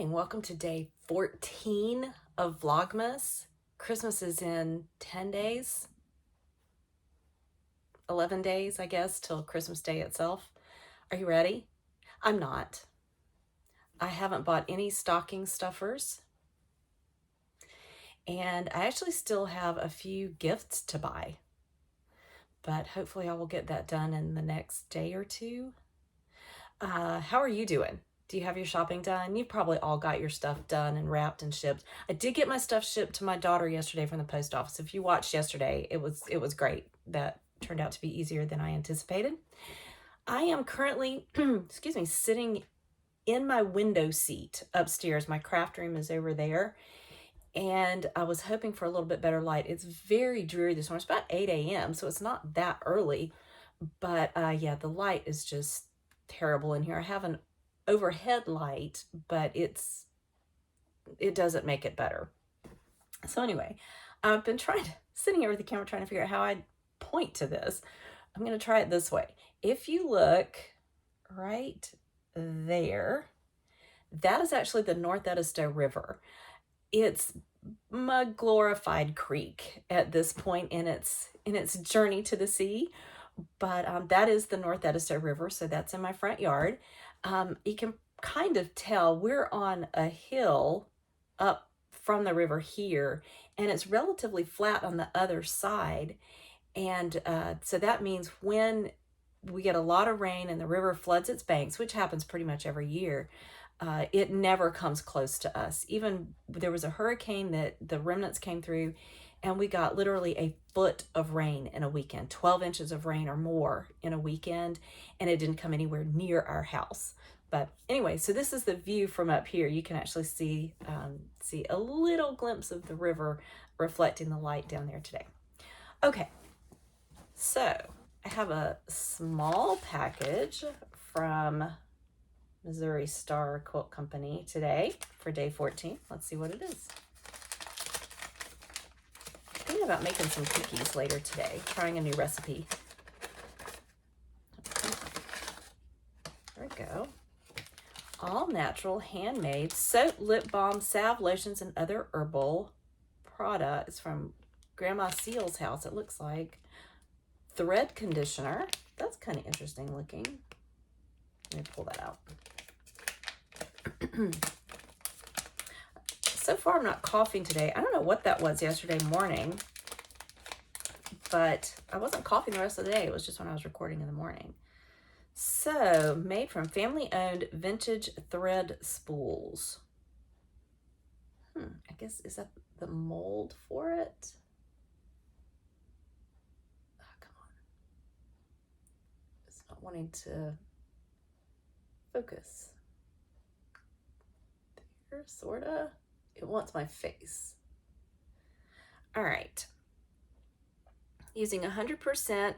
morning. Welcome to day 14 of Vlogmas. Christmas is in 10 days, 11 days, I guess, till Christmas Day itself. Are you ready? I'm not. I haven't bought any stocking stuffers. And I actually still have a few gifts to buy. But hopefully I will get that done in the next day or two. How are you doing? Do you have your shopping done? You probably all got your stuff done and wrapped and shipped. I did get my stuff shipped to my daughter yesterday from the post office. If you watched yesterday, it was great. That turned out to be easier than I anticipated. I am currently, excuse me, sitting in my window seat upstairs. My craft room is over there. And I was hoping for a little bit better light. It's very dreary this morning. It's about 8 a.m., so it's not that early. But yeah, the light is just terrible in here. I have an overhead light, but it doesn't make it better. So anyway, I've been sitting here with the camera trying to figure out how I'd point to this. I'm going to try it this way. If you look right there, that is actually the North Edisto River. It's a glorified creek at this point in its journey to the sea. But that is the North Edisto River, so that's in my front yard. You can kind of tell we're on a hill up from the river here, and it's relatively flat on the other side. And so that means when we get a lot of rain and the river floods its banks, which happens pretty much every year, it never comes close to us. Even there was a hurricane that the remnants came through, and we got literally a foot of rain in a weekend, 12 inches of rain or more in a weekend, and it didn't come anywhere near our house. But anyway, so this is the view from up here. You can actually see a little glimpse of the river reflecting the light down there today. Okay, so I have a small package from Missouri Star Quilt Company today for day 14. Let's see what it is. Thinking about making some cookies later today, trying a new recipe. There we go. All natural, handmade soap, lip balm, salve, lotions, and other herbal products from Grandma Seal's house, it looks like. Thread conditioner. That's kind of interesting looking. Let me pull that out. So far, I'm not coughing today. I don't know what that was yesterday morning, but I wasn't coughing the rest of the day. It was just when I was recording in the morning. So, made from family-owned vintage thread spools. I guess, is that the mold for it? Oh, come on. It's not wanting to focus. There, sorta. It wants my face. All right. Using 100%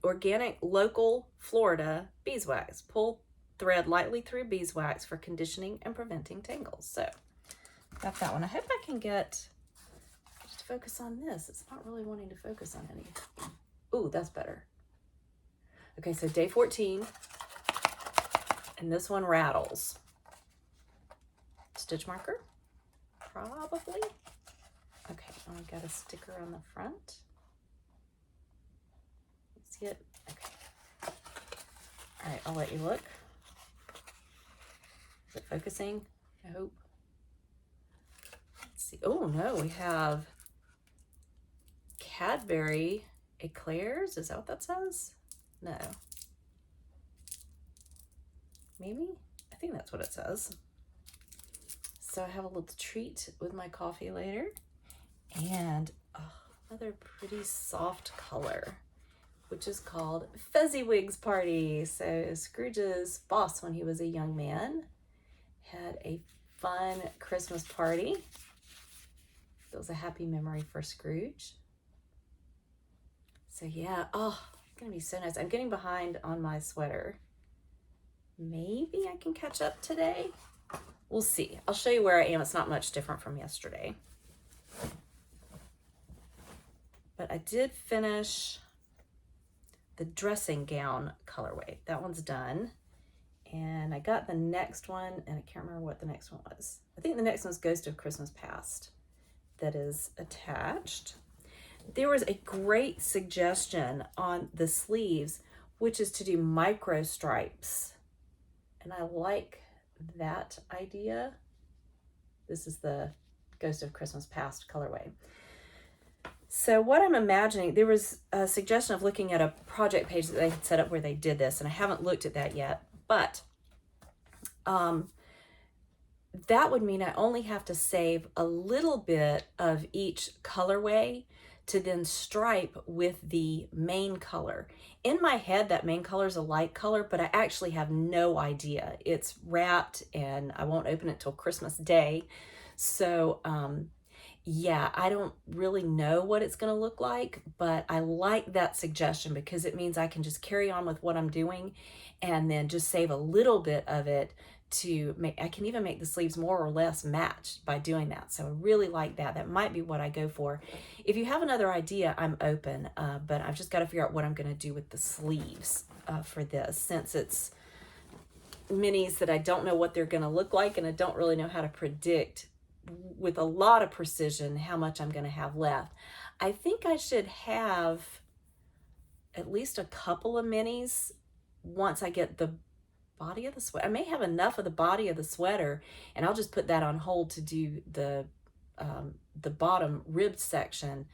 organic local Florida beeswax. Pull thread lightly through beeswax for conditioning and preventing tangles. So, got that one. I hope I can get just focus on this. It's not really wanting to focus on anything. Ooh, that's better. Okay, so day 14. And this one rattles. Stitch marker. Probably. Okay, I got a sticker on the front. See it? Okay. All right, I'll let you look. Is it focusing? I hope. Let's see. Oh no, we have Cadbury eclairs. Is that what that says? No. Maybe? I think that's what it says. So I have a little treat with my coffee later. And another pretty soft color, which is called Fezziwig's Party. So Scrooge's boss, when he was a young man, had a fun Christmas party. It was a happy memory for Scrooge. So yeah, it's gonna be so nice. I'm getting behind on my sweater. Maybe I can catch up today. We'll see. I'll show you where I am. It's not much different from yesterday. But I did finish the dressing gown colorway. That one's done. And I got the next one, and I can't remember what the next one was. I think the next one's Ghost of Christmas Past that is attached. There was a great suggestion on the sleeves, which is to do micro stripes. And I like that idea. This is the Ghost of Christmas Past colorway. So what I'm imagining, there was a suggestion of looking at a project page that they had set up where they did this, and I haven't looked at that yet, but that would mean I only have to save a little bit of each colorway to then stripe with the main color. In my head, that main color is a light color, but I actually have no idea. It's wrapped and I won't open it till Christmas Day. So yeah, I don't really know what it's going to look like, but I like that suggestion because it means I can just carry on with what I'm doing and then just save a little bit of it to make, I can even make the sleeves more or less matched by doing that. So I really like that. That might be what I go for. If you have another idea, I'm open, but I've just got to figure out what I'm going to do with the sleeves for this, since it's minis that I don't know what they're going to look like, and I don't really know how to predict with a lot of precision how much I'm going to have left. I think I should have at least a couple of minis once I get the body of the sweater. I may have enough of the body of the sweater, and I'll just put that on hold to do the bottom ribbed section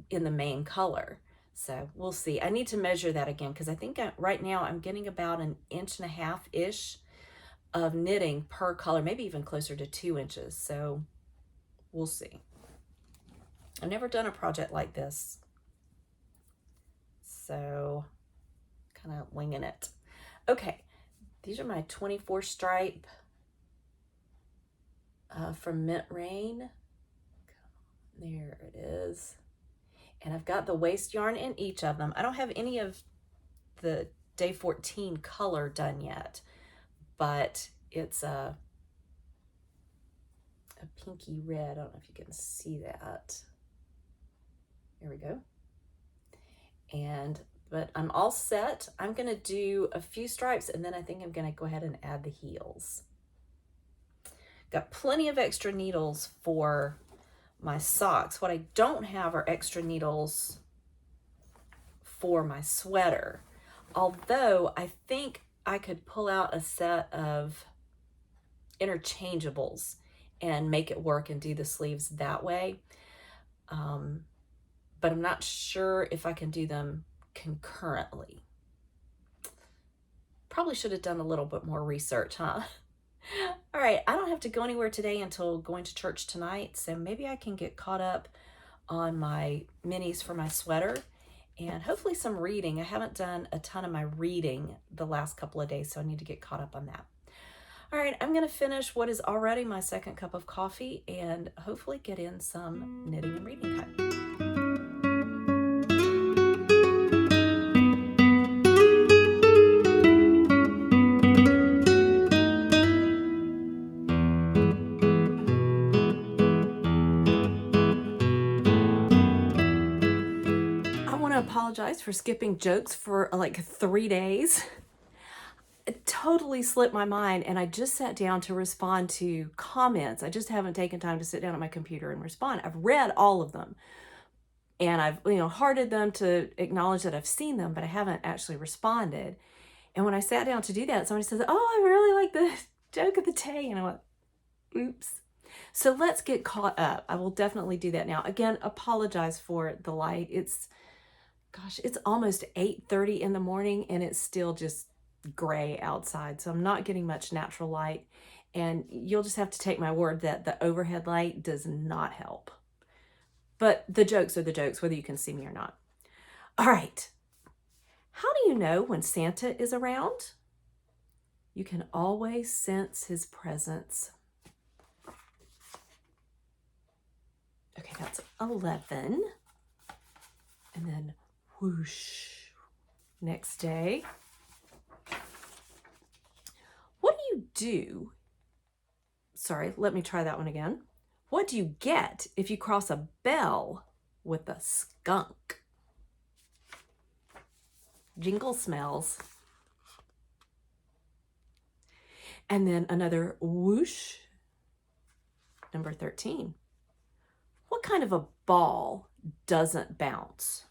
in the main color. So we'll see. I need to measure that again because I think right now I'm getting about 1.5 inches of knitting per color, maybe even closer to 2 inches. So we'll see. I've never done a project like this, so kind of winging it. Okay. These are my 24 stripe from Mint Rain. There it is. And I've got the waste yarn in each of them. I don't have any of the day 14 color done yet, but it's a pinky red. I don't know if you can see that. There we go. But I'm all set. I'm gonna do a few stripes and then I think I'm gonna go ahead and add the heels. Got plenty of extra needles for my socks. What I don't have are extra needles for my sweater. Although I think I could pull out a set of interchangeables and make it work and do the sleeves that way. But I'm not sure if I can do them concurrently. Probably should have done a little bit more research, huh? All right, I don't have to go anywhere today until going to church tonight, so maybe I can get caught up on my minis for my sweater and hopefully some reading. I haven't done a ton of my reading the last couple of days, so I need to get caught up on that. All right, I'm gonna finish what is already my second cup of coffee and hopefully get in some knitting and reading time. Apologize for skipping jokes for like 3 days. It totally slipped my mind, and I just sat down to respond to comments. I just haven't taken time to sit down at my computer and respond. I've read all of them, and I've hearted them to acknowledge that I've seen them, but I haven't actually responded. And when I sat down to do that, somebody says, "Oh, I really like the joke of the day," and I went, "Oops." So let's get caught up. I will definitely do that now. Again, apologize for the light. Gosh, it's almost 8:30 in the morning and it's still just gray outside. So I'm not getting much natural light, and you'll just have to take my word that the overhead light does not help. But the jokes are the jokes, whether you can see me or not. All right. How do you know when Santa is around? You can always sense his presence. Okay, that's 11. And then whoosh, next day. What do you do? Sorry, let me try that one again. What do you get if you cross a bell with a skunk? Jingle smells. And then another whoosh, number 13. What kind of a ball doesn't bounce?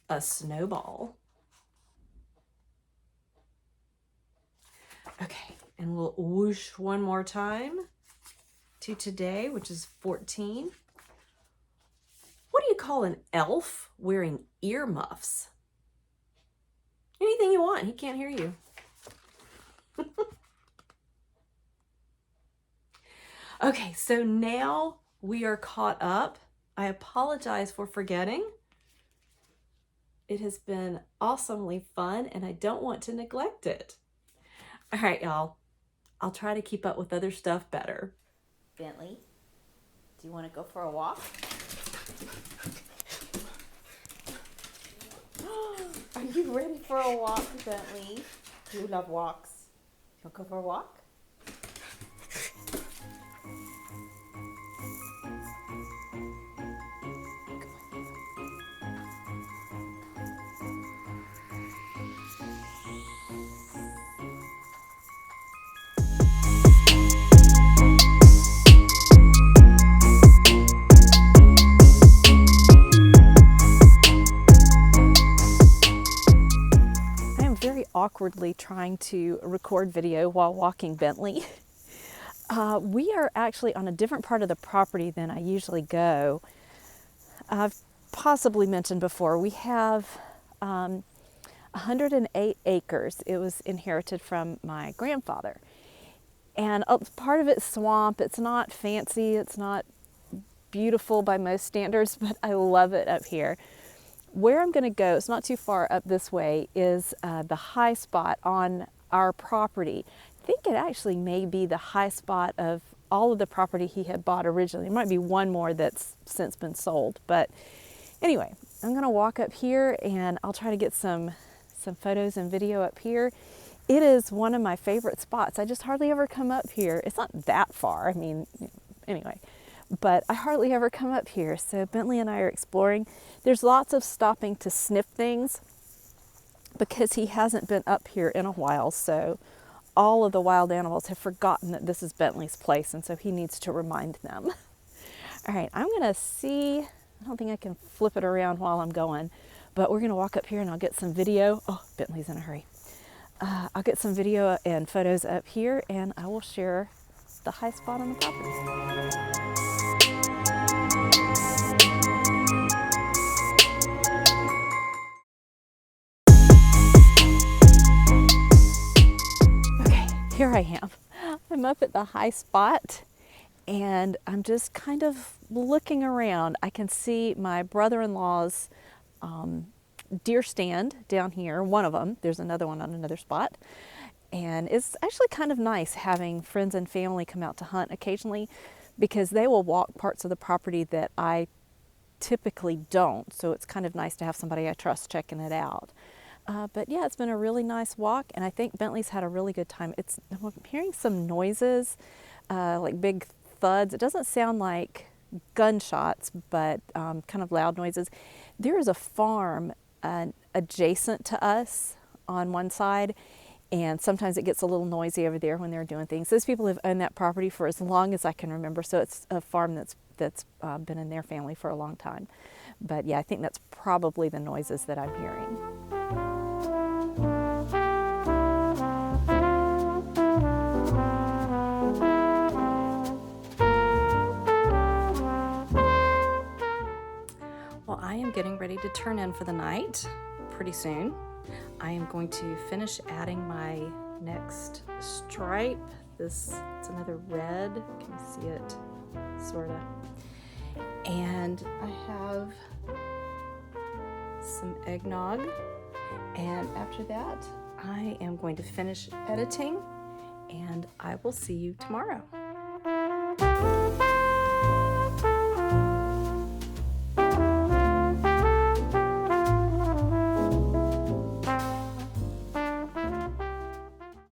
A snowball. Okay, and we'll whoosh one more time to today, which is 14. What do you call an elf wearing earmuffs? Anything you want, he can't hear you. Okay, so now we are caught up. I apologize for forgetting. It has been awesomely fun and I don't want to neglect it. All right, y'all. I'll try to keep up with other stuff better. Bentley, do you want to go for a walk? Are you ready for a walk, Bentley? You love walks. You want to go for a walk? Awkwardly trying to record video while walking Bentley. We are actually on a different part of the property than I usually go. I've possibly mentioned before, we have 108 acres. It was inherited from my grandfather. And part of it's swamp. It's not fancy. It's not beautiful by most standards, but I love it up here. Where I'm going to go, it's not too far up this way, is the high spot on our property. I think it actually may be the high spot of all of the property he had bought originally. There might be one more that's since been sold. But anyway, I'm going to walk up here and I'll try to get some photos and video up here. It is one of my favorite spots. I just hardly ever come up here. It's not that far. I mean, anyway. But I hardly ever come up here. So Bentley and I are exploring. There's lots of stopping to sniff things because he hasn't been up here in a while. So all of the wild animals have forgotten that this is Bentley's place. And so he needs to remind them. All right, I'm going to see. I don't think I can flip it around while I'm going. But we're going to walk up here and I'll get some video. Oh, Bentley's in a hurry. I'll get some video and photos up here and I will share the high spot on the property. Here I am. I'm up at the high spot and I'm just kind of looking around. I can see my brother-in-law's deer stand down here, one of them. There's another one on another spot. And it's actually kind of nice having friends and family come out to hunt occasionally because they will walk parts of the property that I typically don't. So it's kind of nice to have somebody I trust checking it out. But yeah, it's been a really nice walk, and I think Bentley's had a really good time. I'm hearing some noises, like big thuds. It doesn't sound like gunshots, but kind of loud noises. There is a farm adjacent to us on one side, and sometimes it gets a little noisy over there when they're doing things. Those people have owned that property for as long as I can remember, so it's a farm that's been in their family for a long time. But yeah, I think that's probably the noises that I'm hearing. Well, I am getting ready to turn in for the night pretty soon. I am going to finish adding my next stripe. It's another red. Can you see it? Sorta. And I have some eggnog. And after that, I am going to finish editing and I will see you tomorrow.